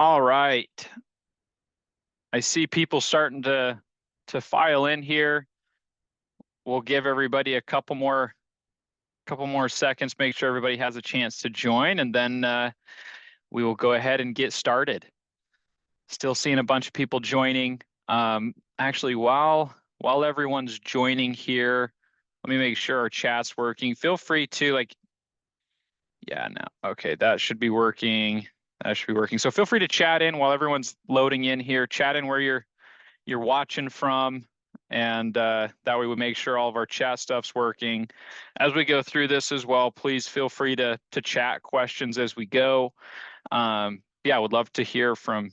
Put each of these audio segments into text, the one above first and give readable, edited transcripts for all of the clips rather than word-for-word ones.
All right. I see people starting to file in here. We'll give everybody a couple more seconds, make sure everybody has a chance to join, and then we will go ahead and get started. Still seeing a bunch of people joining. Actually, while everyone's joining here, let me make sure our chat's working. Feel free to yeah, no, okay, that should be working. That should be working. So feel free to chat in while everyone's loading in here. Chat in where you're watching from, and that way we make sure all of our chat stuff's working. As we go through this as well, please feel free to chat questions as we go. Yeah, I would love to hear from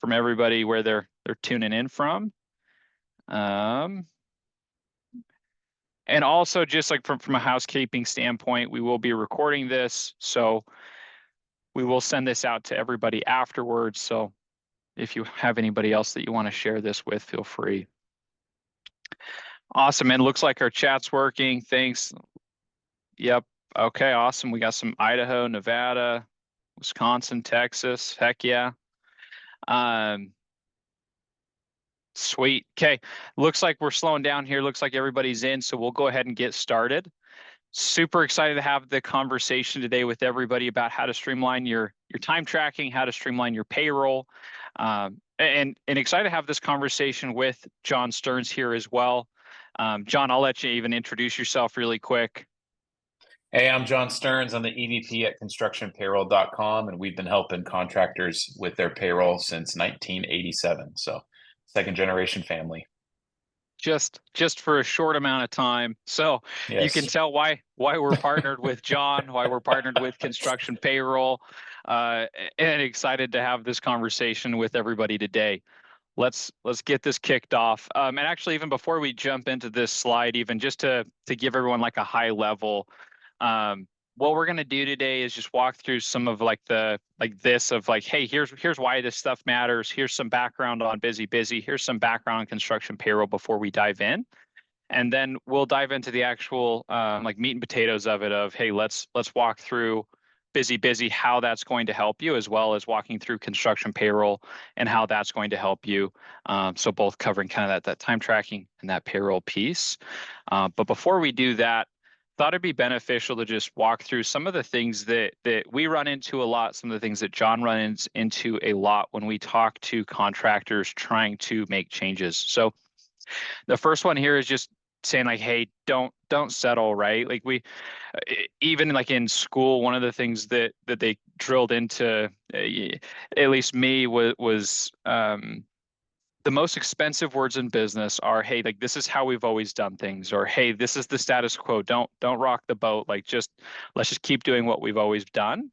everybody where they're tuning in from. And also just like from a housekeeping standpoint, we will be recording this, so we will send this out to everybody afterwards. So if you have anybody else that you want to share this with, feel free. Awesome, and looks like our chat's working. Thanks. Yep. Okay, awesome. We got some Idaho, Nevada, Wisconsin, Texas. Heck yeah. Sweet. Okay. Looks like we're slowing down here. Looks like everybody's in, so we'll go ahead and get started. Super excited to have the conversation today with everybody about how to streamline your time tracking, how to streamline your payroll, and excited to have this conversation with John Stearns here as well. John, I'll let you even introduce yourself really quick. Hey, I'm John Stearns. I'm the EVP at constructionpayroll.com, and we've been helping contractors with their payroll since 1987. So, second generation family. Just for a short amount of time. So you can Yes. tell why we're partnered with John, why we're partnered with Construction Payroll, and excited to have this conversation with everybody today. Let's get this kicked off. And actually, even before we jump into this slide, even just to give everyone like a high level, what we're going to do today is just walk through some of hey, here's why this stuff matters. Here's some background on BusyBusy. Here's some background on construction payroll before we dive in. And then we'll dive into the actual meat and potatoes of it of, hey, let's walk through BusyBusy, how that's going to help you, as well as walking through construction payroll and how that's going to help you. So both covering kind of that time tracking and that payroll piece. But before we do that, thought it'd be beneficial to just walk through some of the things that we run into a lot, some of the things that John runs into a lot when we talk to contractors trying to make changes. So the first one here is just saying like, hey, don't settle, right? Like we, even like in school, one of the things that they drilled into, at least me, was the most expensive words in business are, hey, like this is how we've always done things, or hey, this is the status quo. Don't rock the boat. Like let's just keep doing what we've always done.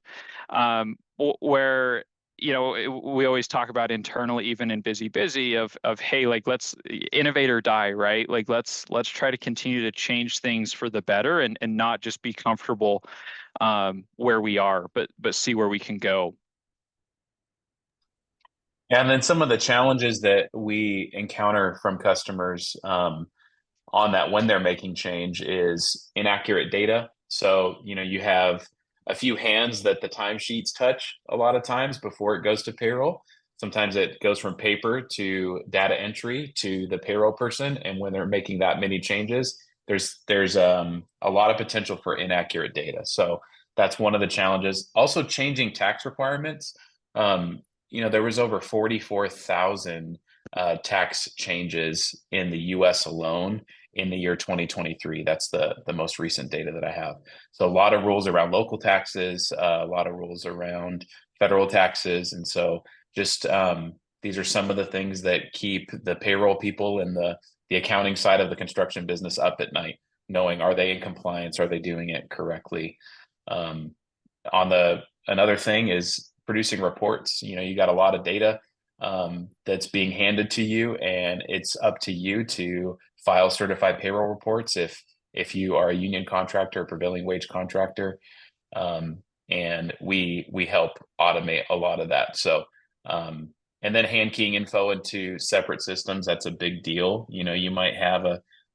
Where we always talk about internally, even in BusyBusy, of hey, like let's innovate or die, right? Like let's try to continue to change things for the better and not just be comfortable where we are, but see where we can go. And then some of the challenges that we encounter from customers on that when they're making change is inaccurate data. So, you have a few hands that the timesheets touch a lot of times before it goes to payroll. Sometimes it goes from paper to data entry to the payroll person. And when they're making that many changes, there's a lot of potential for inaccurate data. So that's one of the challenges. Also, changing tax requirements. There was over 44,000 tax changes in the US alone in the year 2023. That's the most recent data that I have. So a lot of rules around local taxes, a lot of rules around federal taxes. And so just these are some of the things that keep the payroll people and the accounting side of the construction business up at night, knowing, are they in compliance? Are they doing it correctly? Another thing is producing reports. You got a lot of data that's being handed to you, and it's up to you to file certified payroll reports if you are a union contractor or prevailing wage contractor. And we help automate a lot of that. So and then hand keying info into separate systems, that's a big deal. You might have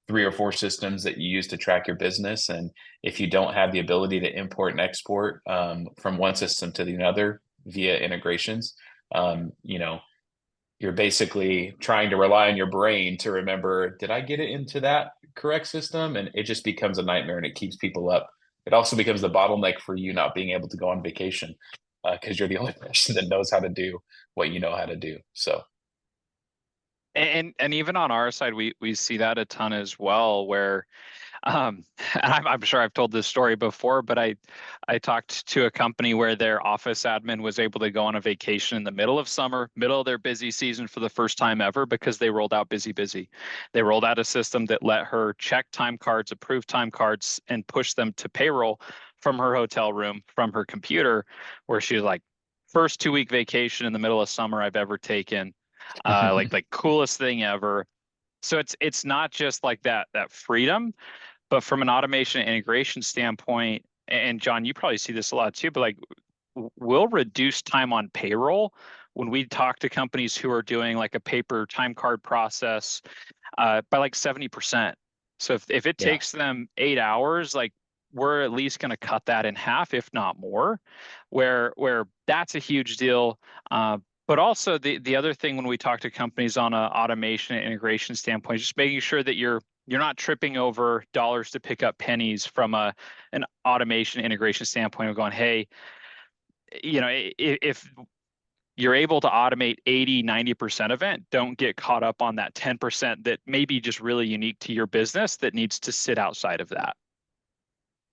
3 or 4 systems that you use to track your business, and if you don't have the ability to import and export from one system to the other via integrations, You know, you're basically trying to rely on your brain to remember, did I get it into that correct system? And it just becomes a nightmare and it keeps people up. It also becomes the bottleneck for you not being able to go on vacation because you're the only person that knows how to do what you know how to do. So And even on our side, we see that a ton as well, where and I'm sure I've told this story before, but I talked to a company where their office admin was able to go on a vacation in the middle of summer, middle of their busy season for the first time ever because they rolled out BusyBusy. They rolled out a system that let her check time cards, approve time cards, and push them to payroll from her hotel room, from her computer, where she was like, first 2 week vacation in the middle of summer I've ever taken. Like coolest thing ever. So it's not just like that freedom, but from an automation and integration standpoint, and John, you probably see this a lot too, but like we'll reduce time on payroll when we talk to companies who are doing like a paper time card process by like 70%. So if it yeah. takes them 8 hours, like we're at least going to cut that in half, if not more, where that's a huge deal. But also the other thing when we talk to companies on an automation and integration standpoint, just making sure that you're not tripping over dollars to pick up pennies from an automation integration standpoint of going, hey, if you're able to automate 80-90% of it, don't get caught up on that 10% that may be just really unique to your business that needs to sit outside of that.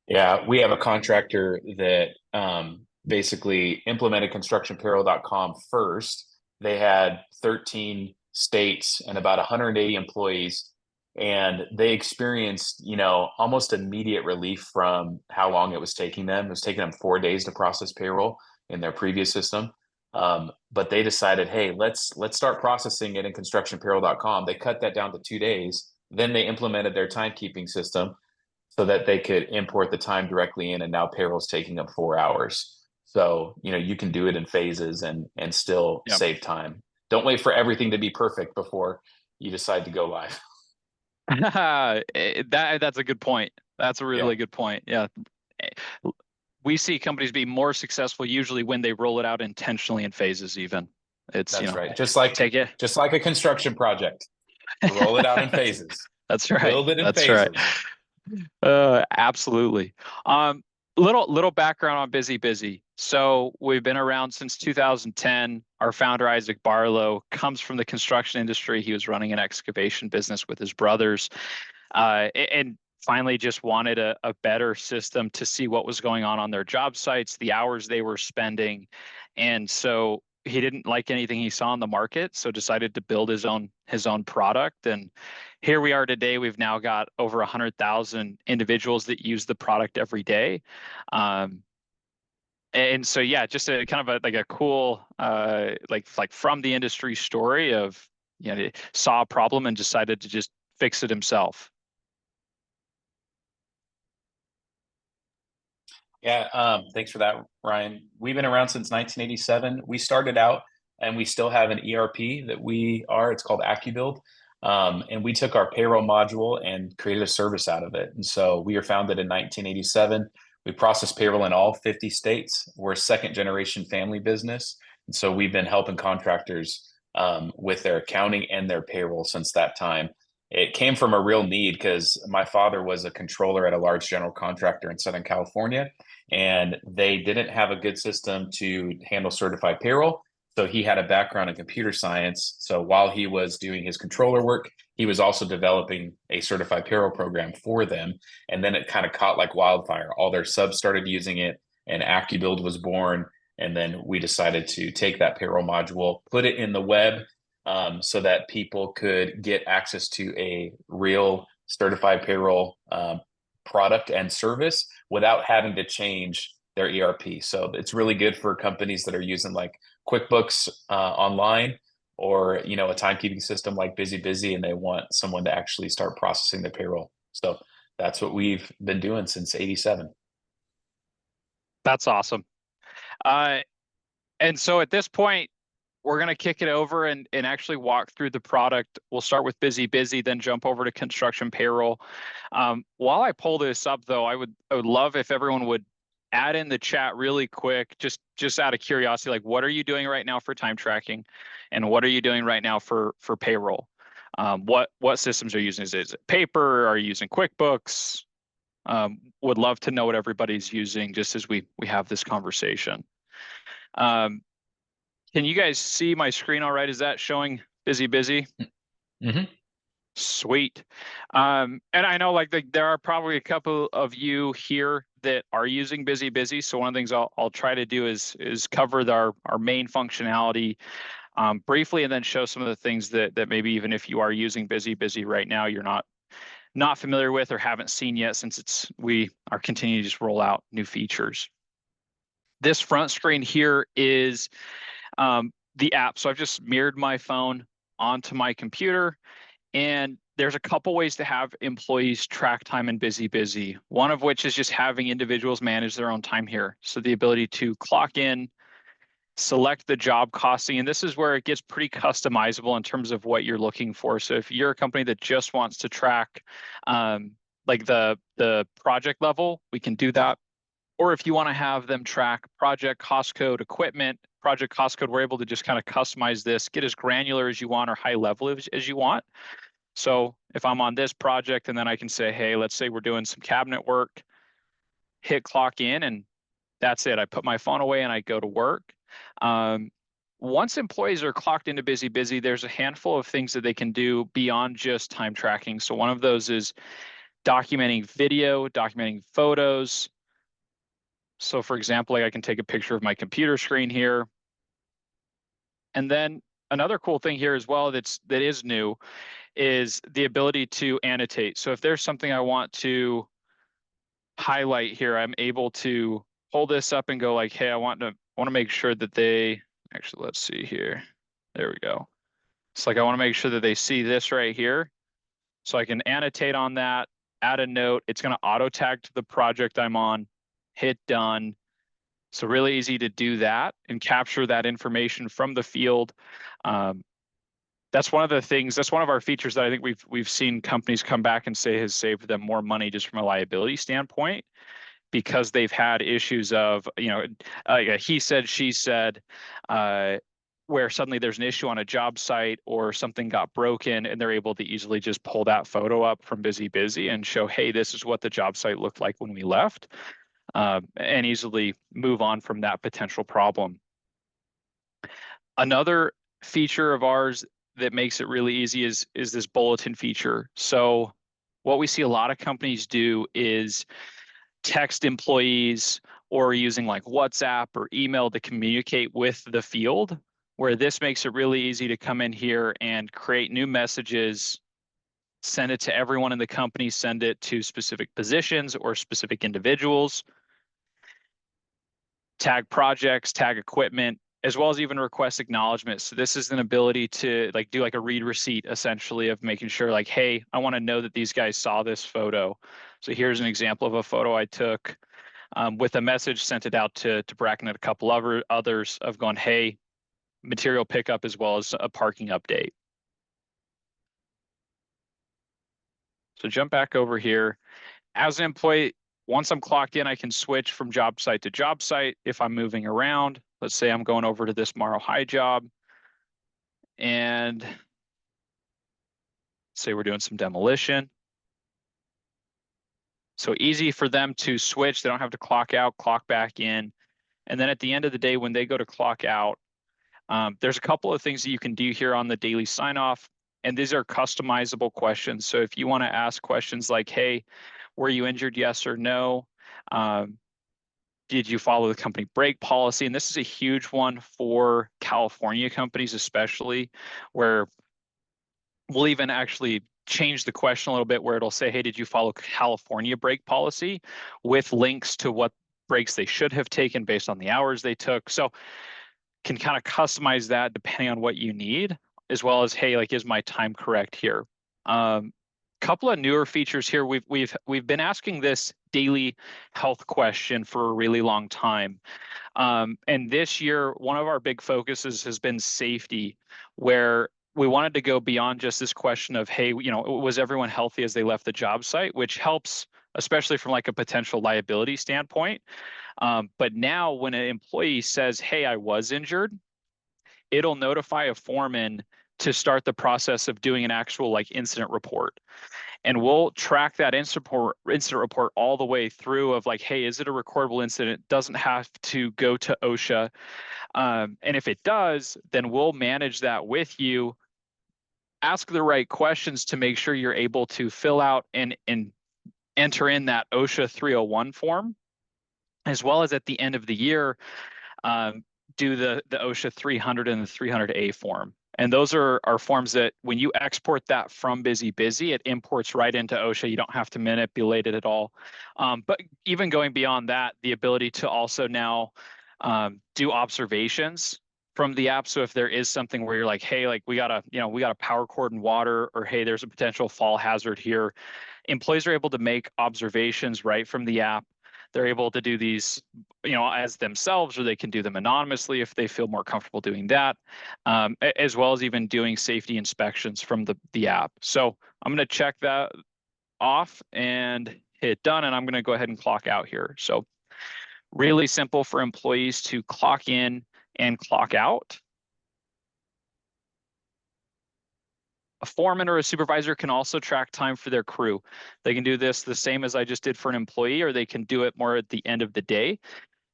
Yeah, we have a contractor that basically implemented constructionpayroll.com first. They had 13 states and about 180 employees, and they experienced, almost immediate relief from how long it was taking them. It was taking them 4 days to process payroll in their previous system. But they decided, hey, let's start processing it in constructionpayroll.com. They cut that down to 2 days. Then they implemented their timekeeping system so that they could import the time directly in, and now payroll's taking up 4 hours. So, you can do it in phases and still Yeah. save time. Don't wait for everything to be perfect before you decide to go live. That's a good point. That's a Yeah, really good point. Yeah. We see companies be more successful usually when they roll it out intentionally in phases even. It's, that's right. take it. Just like a construction project. Roll it out in phases. That's right. Build it in That's right. phases. Absolutely. Um, little background on BusyBusy. So we've been around since 2010. Our founder, Isaac Barlow, comes from the construction industry. He was running an excavation business with his brothers, and finally just wanted a better system to see what was going on their job sites, the hours they were spending. And so he didn't like anything he saw in the market, so decided to build his own product. And here we are today. We've now got over 100,000 individuals that use the product every day. And so yeah, just a kind of like a cool like from the industry story of saw a problem and decided to just fix it himself. Yeah, thanks for that, Ryan. We've been around since 1987. We started out and we still have an ERP it's called AccuBuild. And we took our payroll module and created a service out of it. And so we were founded in 1987. We process payroll in all 50 states. We're a second generation family business. And so we've been helping contractors with their accounting and their payroll since that time. It came from a real need because my father was a controller at a large general contractor in Southern California, and they didn't have a good system to handle certified payroll. So he had a background in computer science. So while he was doing his controller work, he was also developing a certified payroll program for them. And then it kind of caught like wildfire. All their subs started using it, and AccuBuild was born. And then we decided to take that payroll module, put it in the web, so that people could get access to a real certified payroll product and service without having to change their ERP. So it's really good for companies that are using like QuickBooks online, or a timekeeping system like BusyBusy, and they want someone to actually start processing the payroll. So that's what we've been doing since '87. That's awesome. Uh, and so at this point, we're going to kick it over and actually walk through the product. We'll start with BusyBusy, then jump over to construction payroll. While I pull this up, though, I would love if everyone would add in the chat really quick, just out of curiosity, like what are you doing right now for time tracking, and what are you doing right now for payroll? What systems are you using? Is it paper? Are you using QuickBooks? Would love to know what everybody's using just as we have this conversation. Can you guys see my screen all right? Is that showing BusyBusy? Mm-hmm. Sweet. And I know like there are probably a couple of you here that are using BusyBusy. So one of the things I'll try to do is cover our main functionality briefly, and then show some of the things that maybe even if you are using BusyBusy right now, you're not familiar with or haven't seen yet, since we are continuing to just roll out new features. This front screen here is the app. So I've just mirrored my phone onto my computer. And there's a couple ways to have employees track time in BusyBusy, one of which is just having individuals manage their own time here. So the ability to clock in, select the job costing, and this is where it gets pretty customizable in terms of what you're looking for. So if you're a company that just wants to track like the project level, we can do that. Or if you want to have them track project cost code, equipment, project cost code, we're able to just kind of customize this, get as granular as you want or high level as you want. So if I'm on this project and then I can say, hey, let's say we're doing some cabinet work, hit clock in, and that's it. I put my phone away and I go to work. Once employees are clocked into BusyBusy, there's a handful of things that they can do beyond just time tracking. So one of those is documenting video, documenting photos. So for example, like I can take a picture of my computer screen here. And then another cool thing here as well that is new is the ability to annotate. So if there's something I want to highlight here, I'm able to pull this up and go like, hey, I want to make sure that they actually, let's see here. There we go. It's like I want to make sure that they see this right here. So I can annotate on that, add a note. It's going to auto tag to the project I'm on, hit done. So really easy to do that and capture that information from the field. That's one of the things, that's one of our features that I think we've seen companies come back and say has saved them more money just from a liability standpoint, because they've had issues of, he said, she said, where suddenly there's an issue on a job site or something got broken, and they're able to easily just pull that photo up from BusyBusy and show, hey, this is what the job site looked like when we left, and easily move on from that potential problem. Another feature of ours that makes it really easy is this bulletin feature. So what we see a lot of companies do is text employees or using like WhatsApp or email to communicate with the field, where this makes it really easy to come in here and create new messages, send it to everyone in the company, send it to specific positions or specific individuals, tag projects, tag equipment, as well as even request acknowledgement. So this is an ability to like do like a read receipt essentially of making sure like, hey, I want to know that these guys saw this photo. So here's an example of a photo I took with a message, sent it out to Bracken and a couple of others of going, hey, material pickup as well as a parking update. So jump back over here. As an employee, once I'm clocked in, I can switch from job site to job site if I'm moving around. Let's say I'm going over to this Morrow High job, and say we're doing some demolition. So easy for them to switch. They don't have to clock out, clock back in. And then at the end of the day, when they go to clock out, there's a couple of things that you can do here on the daily sign off. And these are customizable questions. So if you want to ask questions like, hey, were you injured? Yes or no? Did you follow the company break policy? And this is a huge one for California companies, especially, where we'll even actually change the question a little bit where it'll say, hey, did you follow California break policy, with links to what breaks they should have taken based on the hours they took. So can kind of customize that depending on what you need, as well as, hey, like, is my time correct here? Couple of newer features here. We've been asking this daily health question for a really long time. And this year, one of our big focuses has been safety, where we wanted to go beyond just this question of, hey, was everyone healthy as they left the job site, which helps especially from like a potential liability standpoint. But now when an employee says, hey, I was injured, it'll notify a foreman to start the process of doing an actual like incident report. And we'll track that incident report all the way through of like, hey, is it a recordable incident? Doesn't have to go to OSHA. And if it does, then we'll manage that with you, ask the right questions to make sure you're able to fill out and enter in that OSHA 301 form, as well as at the end of the year, do the OSHA 300 and the 300A form. And those are forms that when you export that from BusyBusy, it imports right into OSHA. You don't have to manipulate it at all. But even going beyond that, the ability to also now do observations from the app. So if there is something where you're like, hey, like we got a power cord in water, or hey, there's a potential fall hazard here, employees are able to make observations right from the app. They're able to do these, as themselves, or they can do them anonymously if they feel more comfortable doing that, as well as even doing safety inspections from the app. So I'm going to check that off and hit done, and I'm going to go ahead and clock out here. So really simple for employees to clock in and clock out. A foreman or a supervisor can also track time for their crew. They can do this the same as I just did for an employee, or they can do it more at the end of the day.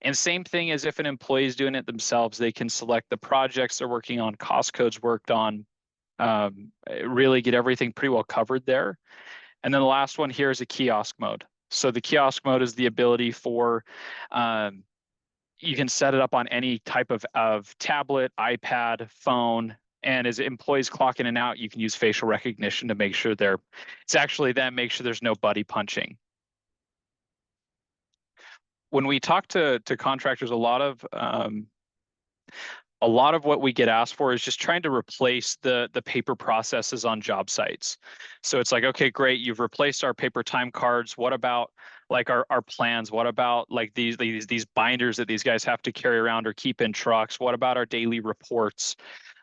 And same thing as if an employee is doing it themselves, they can select the projects they're working on, cost codes worked on, really get everything pretty well covered there. And then the last one here is a kiosk mode. So the kiosk mode is the ability for, you can set it up on any type of tablet, iPad, phone. And as employees clock in and out, you can use facial recognition to make sure it's actually then make sure there's no buddy punching. When we talk to contractors, a lot of what we get asked for is just trying to replace the paper processes on job sites. So it's like, okay, great, you've replaced our paper time cards. What about like our plans? What about like these binders that these guys have to carry around or keep in trucks? What about our daily reports?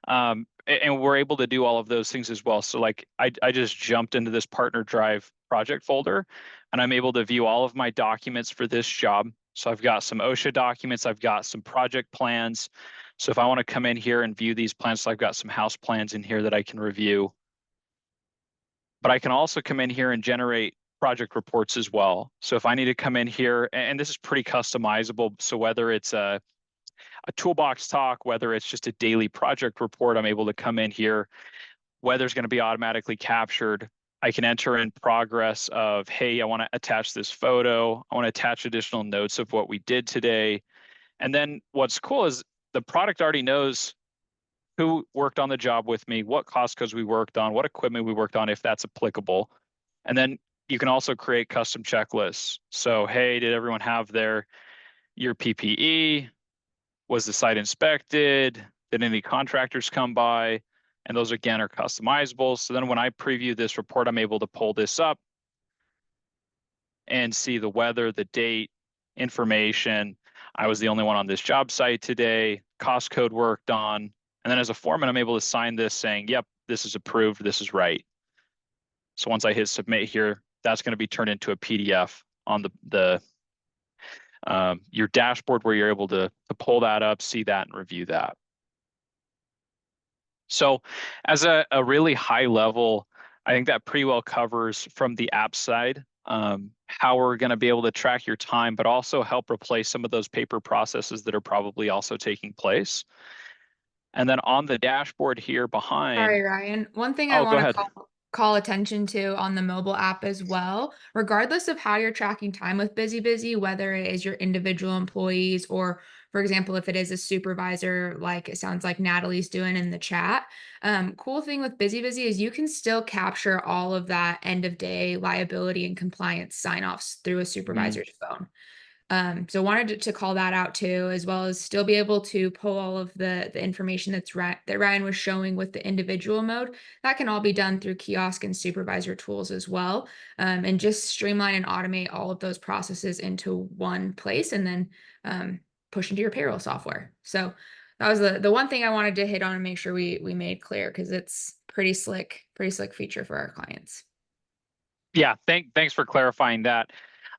And we're able to do all of those things as well. So like I just jumped into this partner drive project folder, and I'm able to view all of my documents for this job. So I've got some OSHA documents, I've got some project plans. So if I want to come in here and view these plans, so I've got some house plans in here that I can review. But I can also come in here and generate project reports as well. So if I need to come in here, and this is pretty customizable. So whether it's a toolbox talk, whether it's just a daily project report, I'm able to come in here. Weather's going to be automatically captured. I can enter in progress of, hey, I want to attach this photo. I want to attach additional notes of what we did today. And then what's cool is the product already knows who worked on the job with me, what cost codes we worked on, what equipment we worked on, if that's applicable. And then you can also create custom checklists. So, hey, did everyone have your PPE? Was the site inspected? Did any contractors come by? And those again are customizable. So then when I preview this report, I'm able to pull this up and see the weather, the date, information. I was the only one on this job site today, cost code worked on. And then as a foreman, I'm able to sign this saying, yep, this is approved, this is right. So once I hit submit here, that's going to be turned into a PDF on your dashboard, where you're able to pull that up, see that, and review that. So as a really high level, I think that pretty well covers from the app side, how we're going to be able to track your time, but also help replace some of those paper processes that are probably also taking place. And then on the dashboard here behind. Sorry, Ryan. One thing I Oh, go want to ahead. call attention to on the mobile app as well, regardless of how you're tracking time with BusyBusy, whether it is your individual employees or, for example, if it is a supervisor, like it sounds like Natalie's doing in the chat. Cool thing with BusyBusy is you can still capture all of that end of day liability and compliance sign-offs through a supervisor's phone. So wanted to call that out too, as well as still be able to pull all of the information that Ryan was showing with the individual mode. That can all be done through kiosk and supervisor tools as well, and just streamline and automate all of those processes into one place, and then push into your payroll software. So that was the one thing I wanted to hit on and make sure we made clear, because it's pretty slick feature for our clients. Yeah, thanks for clarifying that.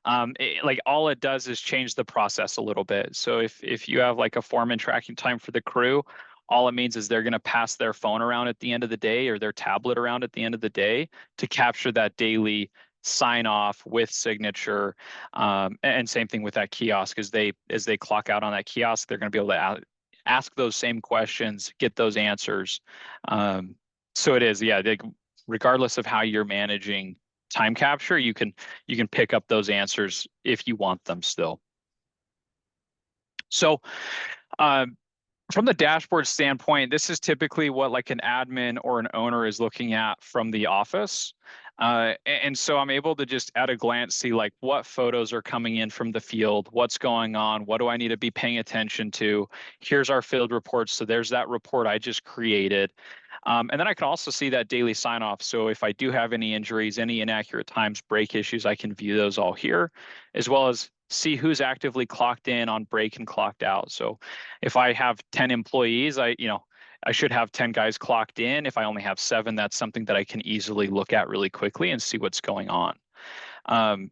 Like all it does is change the process a little bit. So if you have like a foreman tracking time for the crew, all it means is they're going to pass their phone around at the end of the day or their tablet around at the end of the day to capture that daily sign off with signature. And same thing with that kiosk as they clock out on that kiosk, they're going to be able to ask those same questions, get those answers. So it is, yeah, regardless of how you're managing time capture, you can pick up those answers if you want them still. So from the dashboard standpoint, this is typically what like an admin or an owner is looking at from the office. And so I'm able to just at a glance see like what photos are coming in from the field, what's going on, what do I need to be paying attention to? Here's our field reports. So there's that report I just created. And then I can also see that daily sign off. So if I do have any injuries, any inaccurate times, break issues, I can view those all here, as well as see who's actively clocked in on break and clocked out. So if I have 10 employees, I should have 10 guys clocked in. If I only have 7, that's something that I can easily look at really quickly and see what's going on.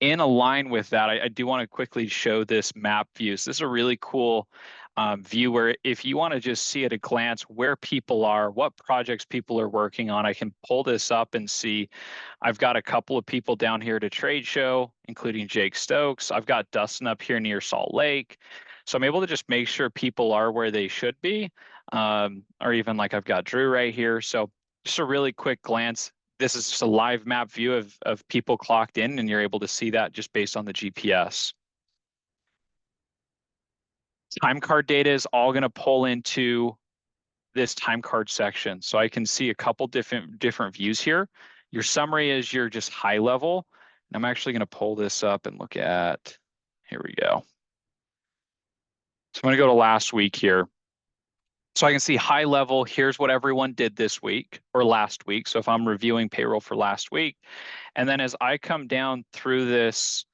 In line with that, I do want to quickly show this map view. So this is a really cool view where if you want to just see at a glance where people are, what projects people are working on, I can pull this up and see. I've got a couple of people down here at a trade show, including Jake Stokes. I've got Dustin up here near Salt Lake. So I'm able to just make sure people are where they should be, or even like I've got Drew right here. So just a really quick glance. This is just a live map view of people clocked in, and you're able to see that just based on the GPS. Time card data is all going to pull into this time card section. So I can see a couple different views here. Your summary is your just high level. And I'm actually going to pull this up and look at, here we go. So I'm going to go to last week here. So I can see high level, here's what everyone did this week or last week. So if I'm reviewing payroll for last week, and then as I come down through this,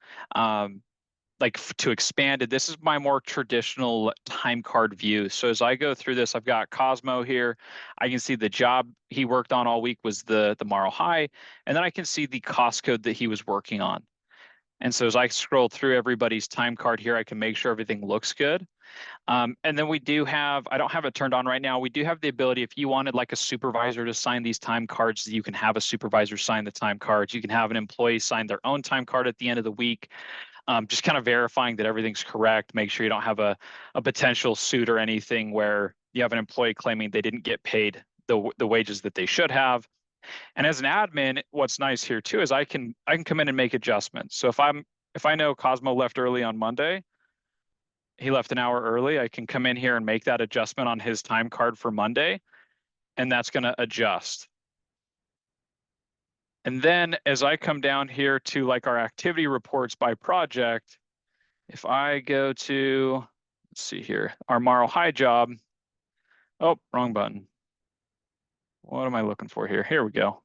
like to expand it, this is my more traditional time card view. So as I go through this, I've got Cosmo here. I can see the job he worked on all week was the Morrow High, and then I can see the cost code that he was working on. And so as I scroll through everybody's time card here, I can make sure everything looks good. And then we do have, I don't have it turned on right now, we do have the ability, if you wanted like a supervisor to sign these time cards, you can have a supervisor sign the time cards. You can have an employee sign their own time card at the end of the week. Just kind of verifying that everything's correct, make sure you don't have a potential suit or anything where you have an employee claiming they didn't get paid the wages that they should have. And as an admin, what's nice here too is I can come in and make adjustments. So if I know Cosmo left early on Monday, he left an hour early, I can come in here and make that adjustment on his time card for Monday, and that's going to adjust. And then as I come down here to like our activity reports by project, if I go to, let's see here, our Morrow High job. Oh, wrong button. What am I looking for here? Here we go.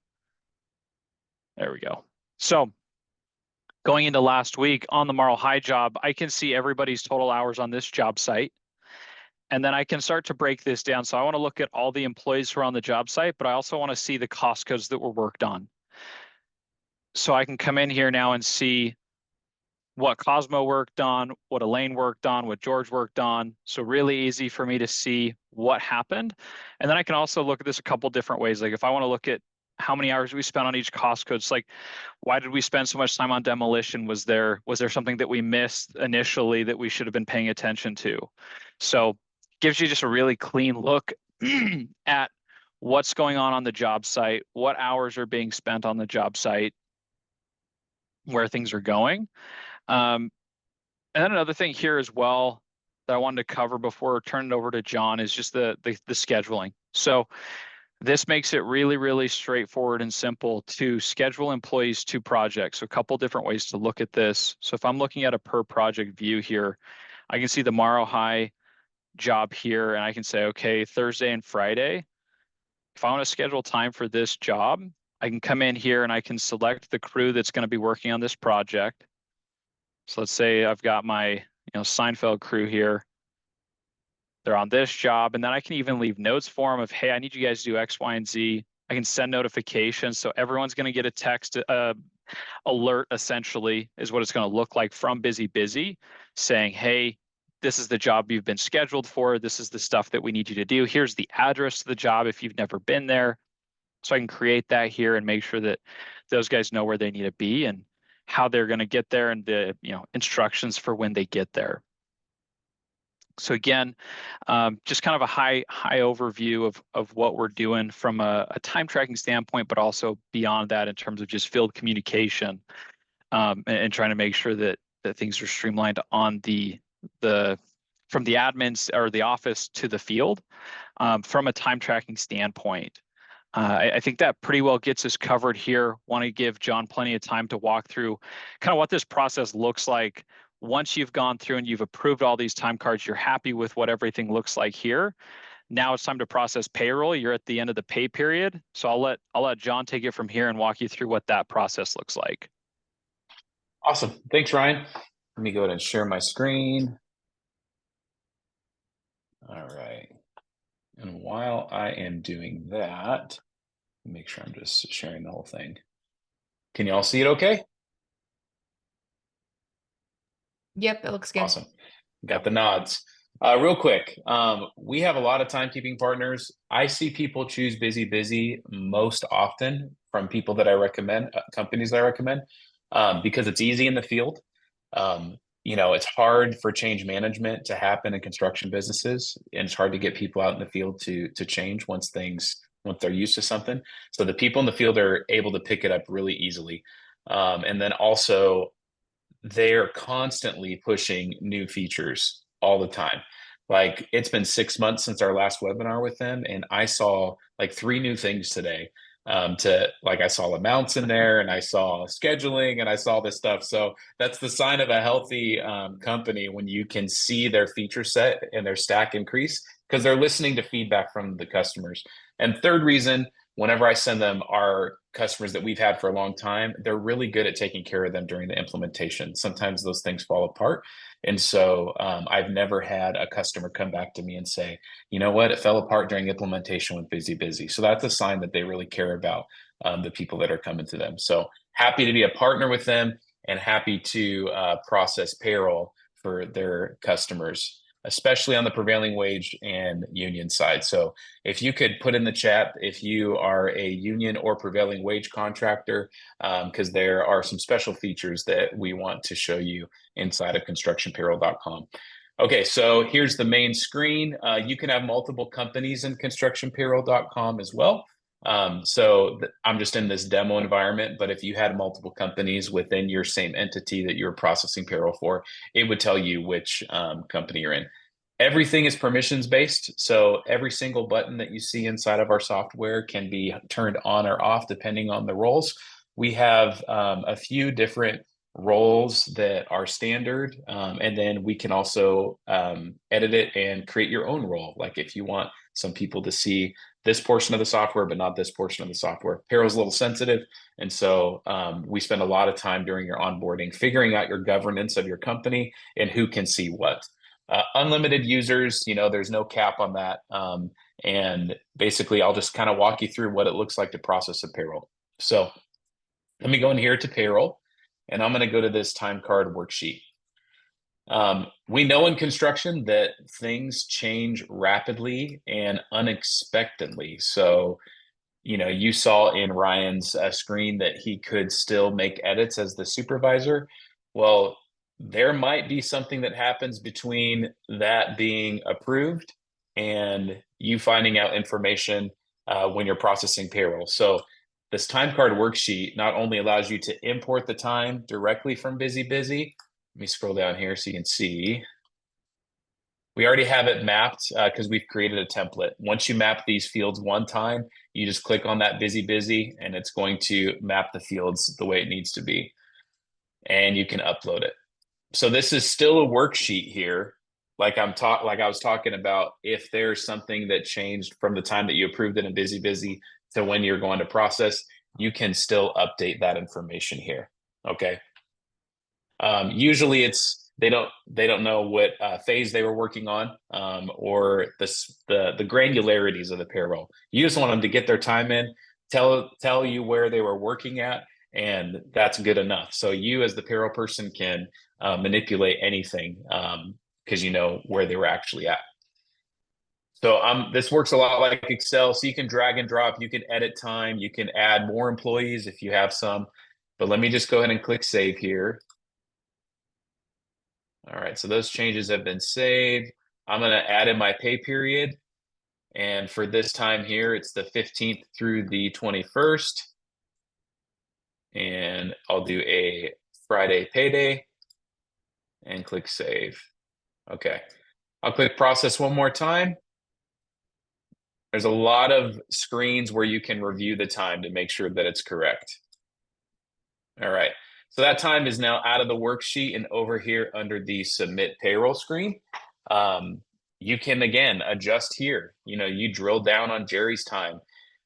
There we go. So going into last week on the Morrow High job, I can see everybody's total hours on this job site. And then I can start to break this down. So I want to look at all the employees who are on the job site, but I also want to see the cost codes that were worked on. So I can come in here now and see what Cosmo worked on, what Elaine worked on, what George worked on. So really easy for me to see what happened. And then I can also look at this a couple different ways. Like if I want to look at how many hours we spent on each cost code, it's like, why did we spend so much time on demolition? Was there something that we missed initially that we should have been paying attention to? So gives you just a really clean look at what's going on the job site, what hours are being spent on the job site, where things are going. And then another thing here as well that I wanted to cover before turning it over to John is just the scheduling. So this makes it really, really straightforward and simple to schedule employees to projects. So a couple different ways to look at this. So if I'm looking at a per project view here, I can see the Morrow High job here, and I can say, okay, Thursday and Friday, if I want to schedule time for this job, I can come in here and I can select the crew that's going to be working on this project. So let's say I've got my Seinfeld crew here. They're on this job, and then I can even leave notes for them of, hey, I need you guys to do X, Y, and Z. I can send notifications. So everyone's going to get a text alert, essentially, is what it's going to look like from BusyBusy, saying, hey, this is the job you've been scheduled for. This is the stuff that we need you to do. Here's the address to the job if you've never been there. So I can create that here and make sure that those guys know where they need to be and how they're going to get there, and the instructions for when they get there. So again, just kind of a high overview of what we're doing from a time tracking standpoint, but also beyond that in terms of just field communication, and trying to make sure that things are streamlined on the from the admins or the office to the field, from a time tracking standpoint. I think that pretty well gets us covered here. Want to give John plenty of time to walk through kind of what this process looks like. Once you've gone through and you've approved all these time cards, you're happy with what everything looks like here. Now it's time to process payroll. You're at the end of the pay period. So I'll let John take it from here and walk you through what that process looks like. Awesome. Thanks, Ryan. Let me go ahead and share my screen. All right. And while I am doing that, make sure I'm just sharing the whole thing. Can you all see it okay? Yep, it looks good. Awesome. Got the nods. Real quick, we have a lot of timekeeping partners. I see people choose BusyBusy most often from people that I recommend, companies that I recommend, because it's easy in the field. It's hard for change management to happen in construction businesses, and it's hard to get people out in the field to change once they're used to something. So the people in the field are able to pick it up really easily. And then also they're constantly pushing new features all the time. Like, it's been 6 months since our last webinar with them, and I saw like 3 new things today. I saw amounts in there, and I saw scheduling, and I saw this stuff. So that's the sign of a healthy company, when you can see their feature set and their stack increase, because they're listening to feedback from the customers. And third reason, whenever I send them our customers that we've had for a long time, they're really good at taking care of them during the implementation. Sometimes those things fall apart. And so I've never had a customer come back to me and say, you know what, it fell apart during implementation with BusyBusy. So that's a sign that they really care about the people that are coming to them. So happy to be a partner with them, and happy to process payroll for their customers, especially on the prevailing wage and union side. So if you could put in the chat if you are a union or prevailing wage contractor, because there are some special features that we want to show you inside of constructionpayroll.com. Okay, so here's the main screen. You can have multiple companies in constructionpayroll.com as well. I'm just in this demo environment, but if you had multiple companies within your same entity that you're processing payroll for, it would tell you which company you're in. Everything is permissions based. So every single button that you see inside of our software can be turned on or off depending on the roles. We have a few different roles that are standard, and then we can also edit it and create your own role. Like if you want some people to see this portion of the software, but not this portion of the software. Payroll is a little sensitive. And so we spend a lot of time during your onboarding figuring out your governance of your company and who can see what. Unlimited users, there's no cap on that. And basically, I'll just kind of walk you through what it looks like to process a payroll. So let me go in here to payroll, and I'm going to go to this time card worksheet. We know in construction that things change rapidly and unexpectedly. So, you saw in Ryan's screen that he could still make edits as the supervisor. Well, there might be something that happens between that being approved and you finding out information when you're processing payroll. So this time card worksheet not only allows you to import the time directly from BusyBusy. Let me scroll down here so you can see. We already have it mapped because we've created a template. Once you map these fields one time, you just click on that BusyBusy and it's going to map the fields the way it needs to be. And you can upload it. So this is still a worksheet here. Like I was talking about, if there's something that changed from the time that you approved it in BusyBusy to when you're going to process, you can still update that information here. Okay. Usually they don't know what phase they were working on, or the granularities of the payroll. You just want them to get their time in, tell you where they were working at, and that's good enough. So you as the payroll person can manipulate anything because you know where they were actually at. So this works a lot like Excel. So you can drag and drop, you can edit time, you can add more employees if you have some. But let me just go ahead and click save here. All right, so those changes have been saved. I'm going to add in my pay period. And for this time here, it's the 15th through the 21st. And I'll do a Friday payday and click save. Okay, I'll click process one more time. There's a lot of screens where you can review the time to make sure that it's correct. All right, so that time is now out of the worksheet and over here under the submit payroll screen. You can, again, adjust here. You drill down on Jerry's time,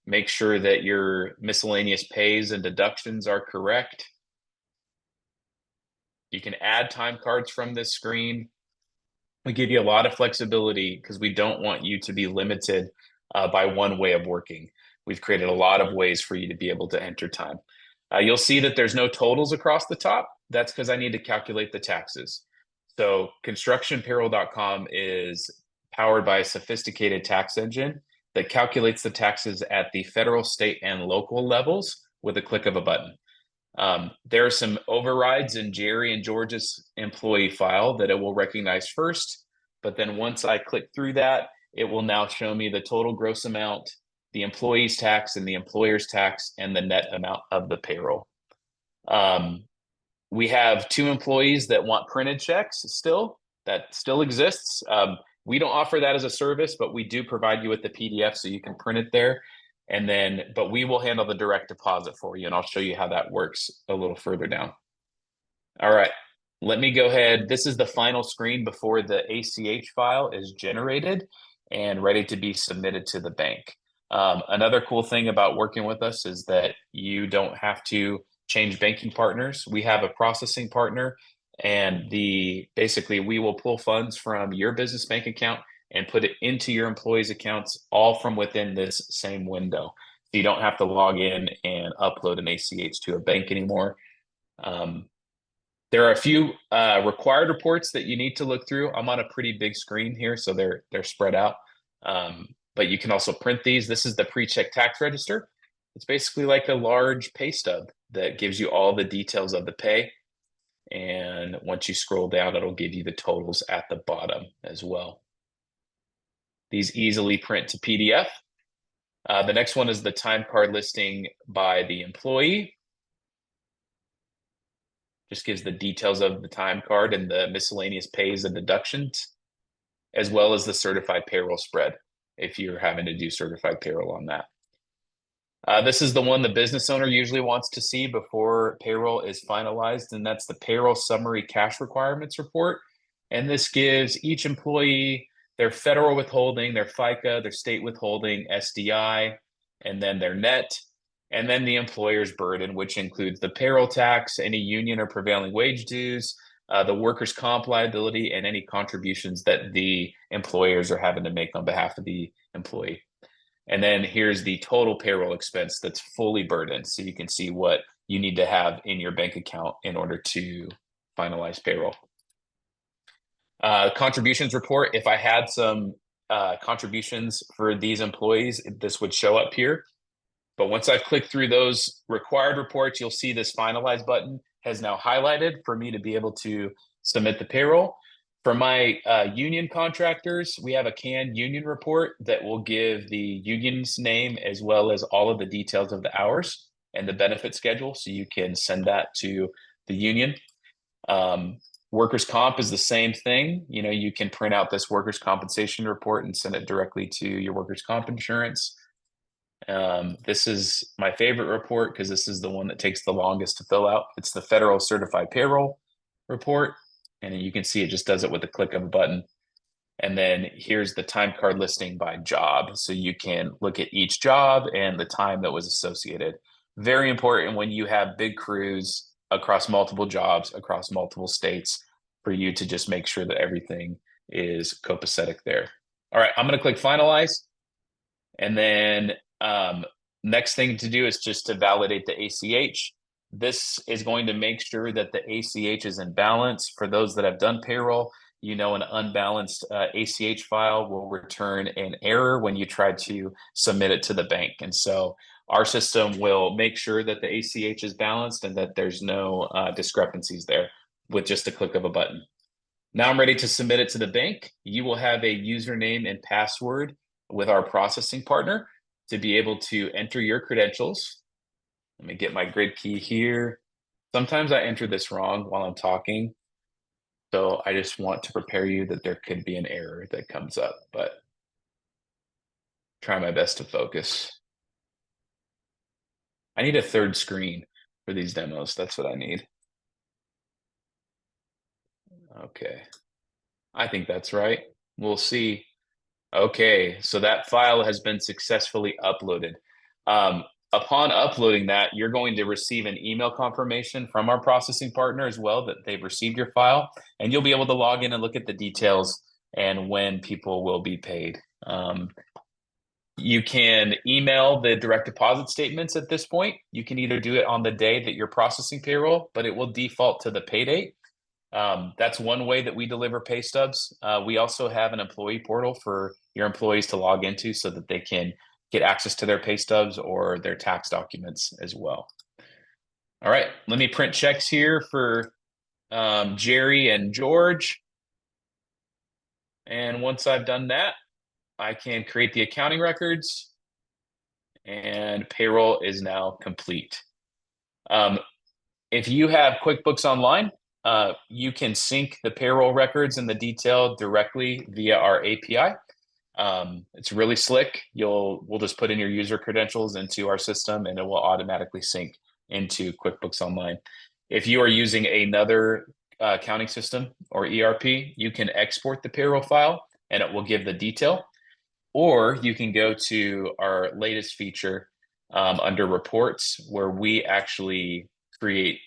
make sure that your miscellaneous pays and deductions are correct. You can add time cards from this screen. We give you a lot of flexibility because we don't want you to be limited by one way of working. We've created a lot of ways for you to be able to enter time. You'll see that there's no totals across the top. That's because I need to calculate the taxes. So constructionpayroll.com is powered by a sophisticated tax engine that calculates the taxes at the federal, state, and local levels with a click of a button. There are some overrides in Jerry and George's employee file that it will recognize first, but then once I click through that, it will now show me the total gross amount, the employee's tax and the employer's tax, and the net amount of the payroll. We have 2 employees that want printed checks still. That still exists. We don't offer that as a service, but we do provide you with the PDF so you can print it there. But we will handle the direct deposit for you, and I'll show you how that works a little further down. All right, let me go ahead. This is the final screen before the ACH file is generated and ready to be submitted to the bank. Another cool thing about working with us is that you don't have to change banking partners. We have a processing partner, and basically we will pull funds from your business bank account and put it into your employees' accounts, all from within this same window. So you don't have to log in and upload an ACH to a bank anymore. There are a few required reports that you need to look through. I'm on a pretty big screen here, so they're spread out. But you can also print these. This is the pre-check tax register. It's basically like a large pay stub that gives you all the details of the pay. And once you scroll down, it'll give you the totals at the bottom as well. These easily print to PDF. The next one is the time card listing by the employee. Just gives the details of the time card and the miscellaneous pays and deductions, as well as the certified payroll spread, if you're having to do certified payroll on that. This is the one the business owner usually wants to see before payroll is finalized, and that's the payroll summary cash requirements report. And this gives each employee their federal withholding, their FICA, their state withholding, SDI, and then their net, and then the employer's burden, which includes the payroll tax, any union or prevailing wage dues, the workers' comp liability, and any contributions that the employers are having to make on behalf of the employee. And then here's the total payroll expense that's fully burdened. So you can see what you need to have in your bank account in order to finalize payroll. Contributions report. If I had some contributions for these employees, this would show up here. But once I've clicked through those required reports, you'll see this finalize button has now highlighted for me to be able to submit the payroll. For my union contractors, we have a canned union report that will give the union's name as well as all of the details of the hours and the benefit schedule. So you can send that to the union. Workers' comp is the same thing. You can print out this workers' compensation report and send it directly to your workers' comp insurance. This is my favorite report because this is the one that takes the longest to fill out. It's the federal certified payroll report. And you can see it just does it with a click of a button. And then here's the time card listing by job. So you can look at each job and the time that was associated. Very important when you have big crews across multiple jobs, across multiple states, for you to just make sure that everything is copacetic there. All right, I'm going to click finalize. And then Next thing to do is just to validate the ACH. This is going to make sure that the ACH is in balance. For those that have done payroll, you know an unbalanced ACH file will return an error when you try to submit it to the bank. And so our system will make sure that the ACH is balanced and that there's no discrepancies there with just a click of a button. Now I'm ready to submit it to the bank. You will have a username and password with our processing partner to be able to enter your credentials. Let me get my grid key here. Sometimes I enter this wrong while I'm talking. So I just want to prepare you that there could be an error that comes up, but try my best to focus. I need a third screen for these demos. That's what I need. Okay. I think that's right. We'll see. Okay, so that file has been successfully uploaded. Upon uploading that, you're going to receive an email confirmation from our processing partner as well that they've received your file, and you'll be able to log in and look at the details and when people will be paid. You can email the direct deposit statements at this point. You can either do it on the day that you're processing payroll, but it will default to the pay date. That's one way that we deliver pay stubs. We also have an employee portal for your employees to log into so that they can get access to their pay stubs or their tax documents as well. All right, let me print checks here for Jerry and George. And once I've done that, I can create the accounting records and payroll is now complete. If you have QuickBooks Online, you can sync the payroll records and the detail directly via our API. It's really slick. We'll just put in your user credentials into our system and it will automatically sync into QuickBooks Online. If you are using another accounting system or ERP, you can export the payroll file and it will give the detail. Or you can go to our latest feature under reports where we actually create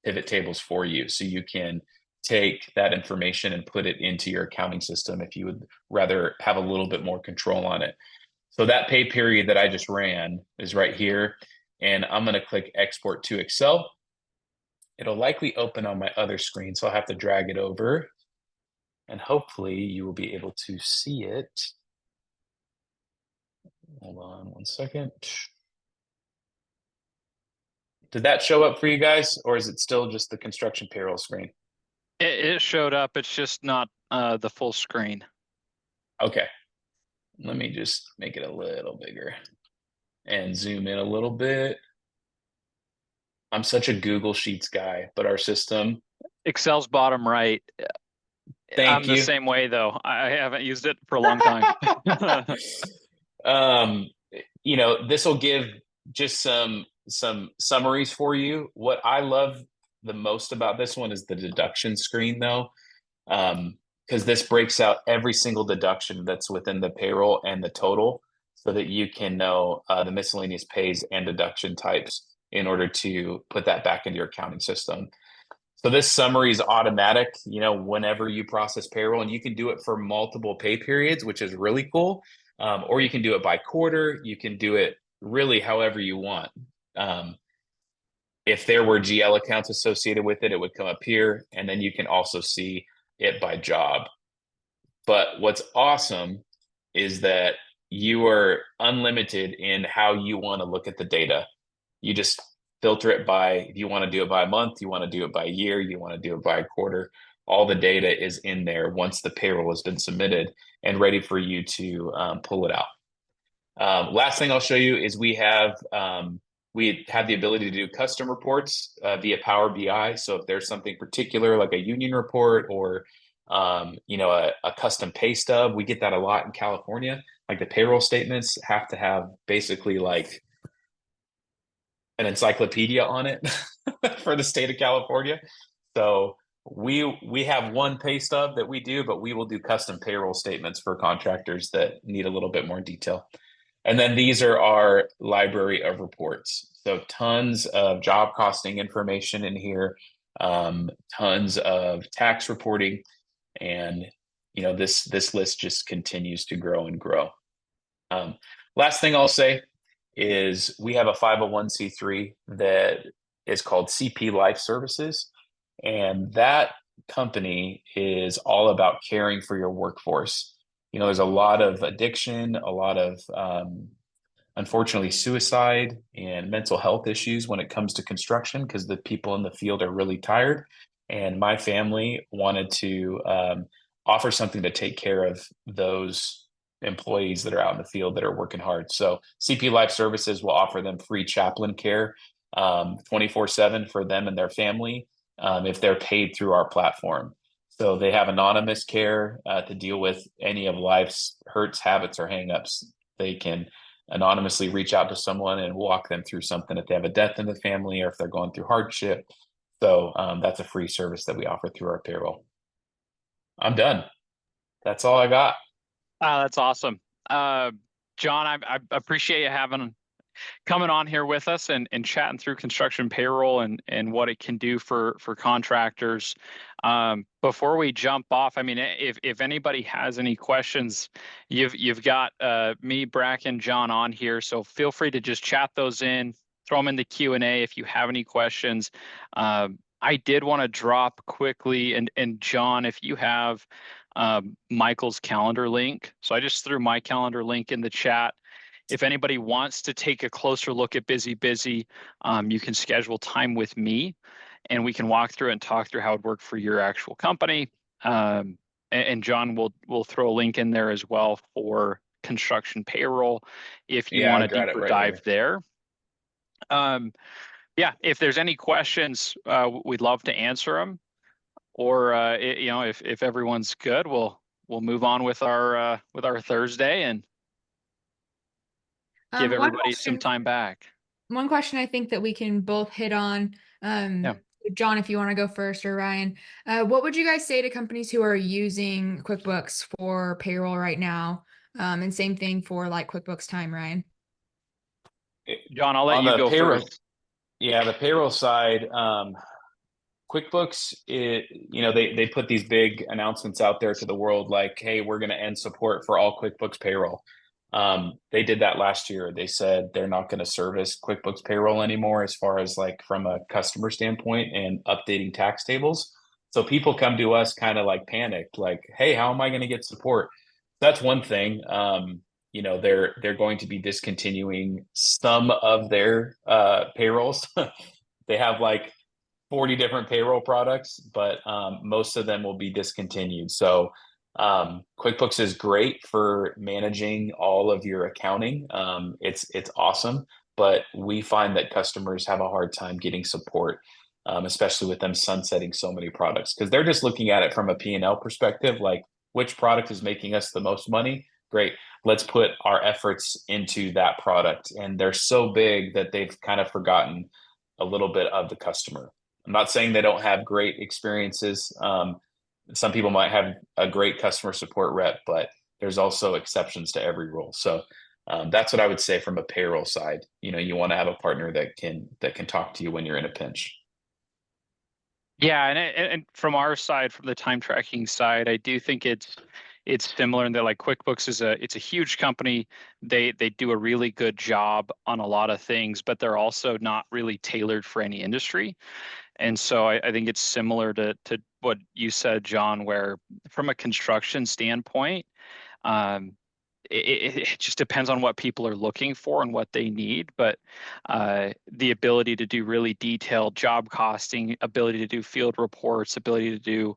pivot tables for you. So you can take that information and put it into your accounting system if you would rather have a little bit more control on it. So that pay period that I just ran is right here. And I'm going to click export to Excel. It'll likely open on my other screen, so I'll have to drag it over. And hopefully you will be able to see it. Hold on one second. Did that show up for you guys, or is it still just the construction payroll screen? It showed up. It's just not the full screen. Okay. Let me just make it a little bigger and zoom in a little bit. I'm such a Google Sheets guy, but our system. Excel's bottom right. Thank you. I'm the same way though. I haven't used it for a long time. You know, this will give just some summaries for you. What I love the most about this one is the deduction screen though, because this breaks out every single deduction that's within the payroll and the total so that you can know the miscellaneous pays and deduction types in order to put that back into your accounting system. So this summary is automatic, you know, whenever you process payroll, and you can do it for multiple pay periods, which is really cool. Or you can do it by quarter. You can do it really however you want. If there were GL accounts associated with it, it would come up here, and then you can also see it by job. But what's awesome is that you are unlimited in how you want to look at the data. You just filter it by, if you want to do it by month, you want to do it by year, you want to do it by quarter. All the data is in there once the payroll has been submitted and ready for you to pull it out. Last thing I'll show you is we have the ability to do custom reports via Power BI. So if there's something particular like a union report or you know, a custom pay stub, we get that a lot in California. Like the payroll statements have to have basically like an encyclopedia on it for the state of California. So we have one pay stub that we do, but we will do custom payroll statements for contractors that need a little bit more detail. And then these are our library of reports. So tons of job costing information in here, tons of tax reporting, and you know, this list just continues to grow and grow. Last thing I'll say is we have a 501c3 that is called CP Life Services. And that company is all about caring for your workforce. There's a lot of addiction, a lot of unfortunately suicide and mental health issues when it comes to construction because the people in the field are really tired. And my family wanted to offer something to take care of those employees that are out in the field that are working hard. So CP Life Services will offer them free chaplain care 24/7 for them and their family if they're paid through our platform. So they have anonymous care to deal with any of life's hurts, habits, or hangups. They can anonymously reach out to someone and walk them through something if they have a death in the family or if they're going through hardship. So that's a free service that we offer through our payroll. I'm done. That's all I got. That's awesome. John, I appreciate you coming on here with us and chatting through construction payroll and what it can do for contractors. Before we jump off, I mean, if anybody has any questions, you've got me, Bracken, John on here, so feel free to just chat those in, throw them in the Q&A if you have any questions. I did want to drop quickly, and John, if you have Michael's calendar link. So I just threw my calendar link in the chat. If anybody wants to take a closer look at BusyBusy, you can schedule time with me and we can walk through and talk through how it worked for your actual company. And John will throw a link in there as well for construction payroll if you want a deeper dive there. Yeah, if there's any questions, we'd love to answer them. Or if everyone's good, we'll move on with our Thursday and give everybody some time back. One question I think that we can both hit on, John, if you want to go first, or Ryan, what would you guys say to companies who are using QuickBooks for payroll right now? And same thing for like QuickBooks Time, Ryan. John, I'll let you go first. Yeah, the payroll side, QuickBooks, they put these big announcements out there to the world like, hey, we're going to end support for all QuickBooks payroll. They did that last year. They said they're not going to service QuickBooks payroll anymore as far as like from a customer standpoint and updating tax tables. So people come to us kind of like panicked, like, hey, how am I going to get support? That's one thing. They're going to be discontinuing some of their payrolls. They have like 40 different payroll products, but most of them will be discontinued. So QuickBooks is great for managing all of your accounting. It's awesome, but we find that customers have a hard time getting support, especially with them sunsetting so many products because they're just looking at it from a P&L perspective, like which product is making us the most money? Great. Let's put our efforts into that product. And they're so big that they've kind of forgotten a little bit of the customer. I'm not saying they don't have great experiences. Some people might have a great customer support rep, but there's also exceptions to every rule. So that's what I would say from a payroll side. You want to have a partner that can talk to you when you're in a pinch. Yeah, and from our side, from the time tracking side, I do think it's similar in that like QuickBooks it's a huge company. They do a really good job on a lot of things, but they're also not really tailored for any industry. And so I think it's similar to what you said, John, where from a construction standpoint, it just depends on what people are looking for and what they need. But the ability to do really detailed job costing, ability to do field reports, ability to do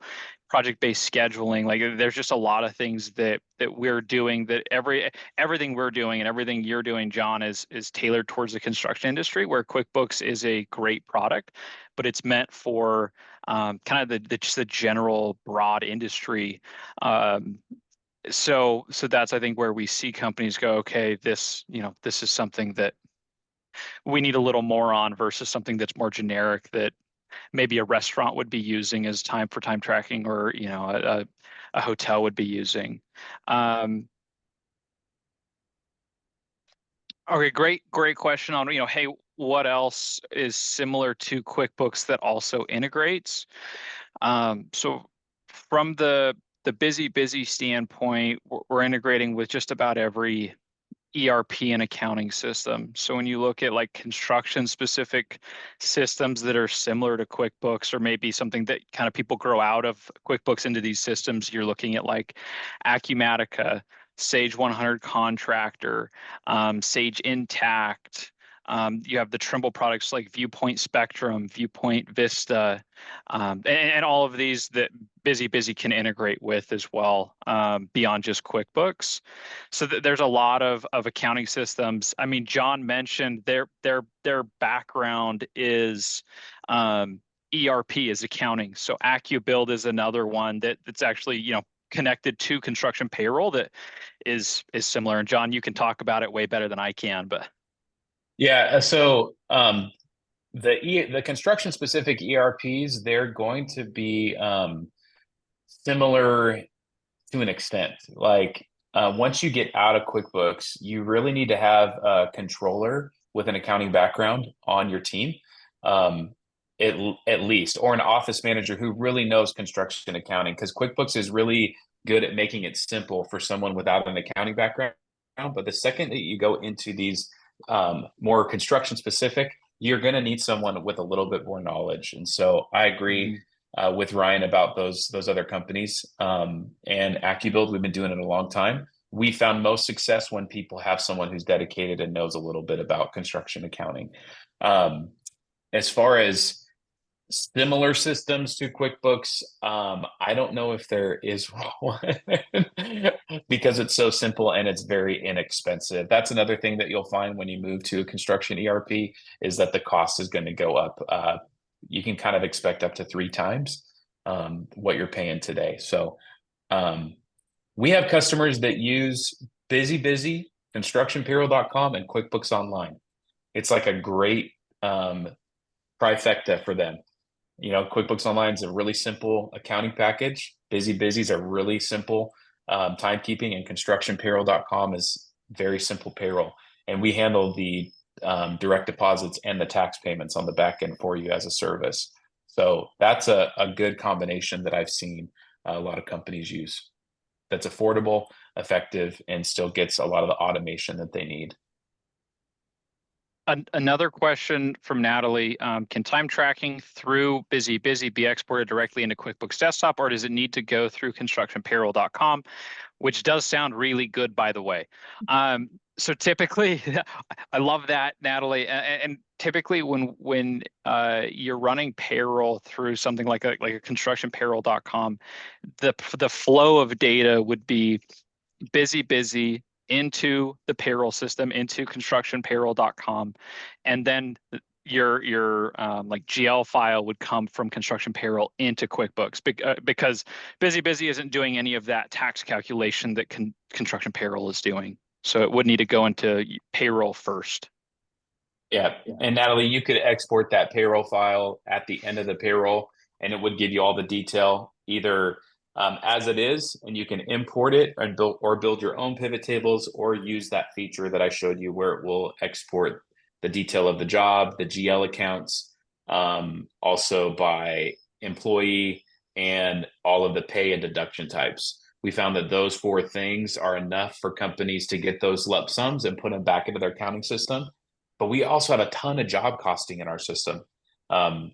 project-based scheduling, like there's just a lot of things that we're doing, that everything we're doing and everything you're doing, John, is tailored towards the construction industry, where QuickBooks is a great product, but it's meant for kind of just the general broad industry. So that's, I think, where we see companies go, okay, this is something that we need a little more on versus something that's more generic that maybe a restaurant would be using as time tracking, or a hotel would be using. Okay, great question on hey, what else is similar to QuickBooks that also integrates? So from the BusyBusy standpoint, we're integrating with just about every ERP and accounting system. So when you look at like construction specific systems that are similar to QuickBooks, or maybe something that kind of people grow out of QuickBooks into these systems, you're looking at like Acumatica, Sage 100 Contractor, Sage Intact. You have the Trimble products like Viewpoint Spectrum, Viewpoint Vista, and all of these that BusyBusy can integrate with as well, beyond just QuickBooks. So there's a lot of accounting systems. I mean, John mentioned their background is ERP is accounting. So AccuBuild is another one that's actually, you know, connected to construction payroll that is similar. And John, you can talk about it way better than I can, but Yeah, so the construction specific ERPs, they're going to be similar to an extent. Like once you get out of QuickBooks, you really need to have a controller with an accounting background on your team, at least, or an office manager who really knows construction accounting, because QuickBooks is really good at making it simple for someone without an accounting background. But the second that you go into these more construction specific, you're going to need someone with a little bit more knowledge. And so I agree with Ryan about those other companies. And AccuBuild, we've been doing it a long time. We found most success when people have someone who's dedicated and knows a little bit about construction accounting. As far as similar systems to QuickBooks, I don't know if there is one because it's so simple and it's very inexpensive. That's another thing that you'll find when you move to a construction ERP, is that the cost is going to go up. You can kind of expect up to 3 times what you're paying today. So we have customers that use BusyBusy, constructionpayroll.com, and QuickBooks Online. It's like a great trifecta for them. You know, QuickBooks Online is a really simple accounting package. BusyBusy is a really simple timekeeping, and constructionpayroll.com is very simple payroll. And we handle the direct deposits and the tax payments on the back end for you as a service. So that's a good combination that I've seen a lot of companies use. That's affordable, effective, and still gets a lot of the automation that they need. Another question from Natalie, can time tracking through BusyBusy be exported directly into QuickBooks Desktop, or does it need to go through constructionpayroll.com, which does sound really good, by the way. So typically, I love that, Natalie, and typically when you're running payroll through something like a constructionpayroll.com, the flow of data would be BusyBusy into the payroll system, into constructionpayroll.com, and then your like GL file would come from construction payroll into QuickBooks, because BusyBusy isn't doing any of that tax calculation that construction payroll is doing. So it would need to go into payroll first. Yeah. And Natalie, you could export that payroll file at the end of the payroll, and it would give you all the detail either as it is, and you can import it and build your own pivot tables, or use that feature that I showed you where it will export the detail of the job, the GL accounts, also by employee, and all of the pay and deduction types. We found that those 4 things are enough for companies to get those lump sums and put them back into their accounting system. But we also have a ton of job costing in our system,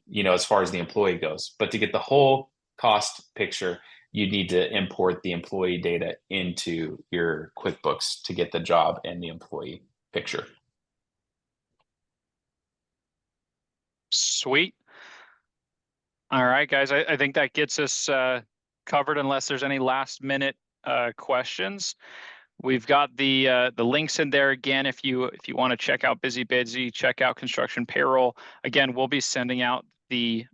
you know, as far as the employee goes. But to get the whole cost picture, you need to import the employee data into your QuickBooks to get the job and the employee picture. Sweet. All right, guys, I think that gets us covered, unless there's any last minute questions. We've got the links in there again. If you want to check out BusyBusy, check out Construction Payroll. Again, we'll be sending out the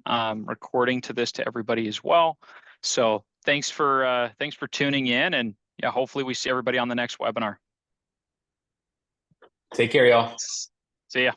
recording to this to everybody as well. So thanks for tuning in, and yeah, hopefully we see everybody on the next webinar. Take care, y'all. See ya.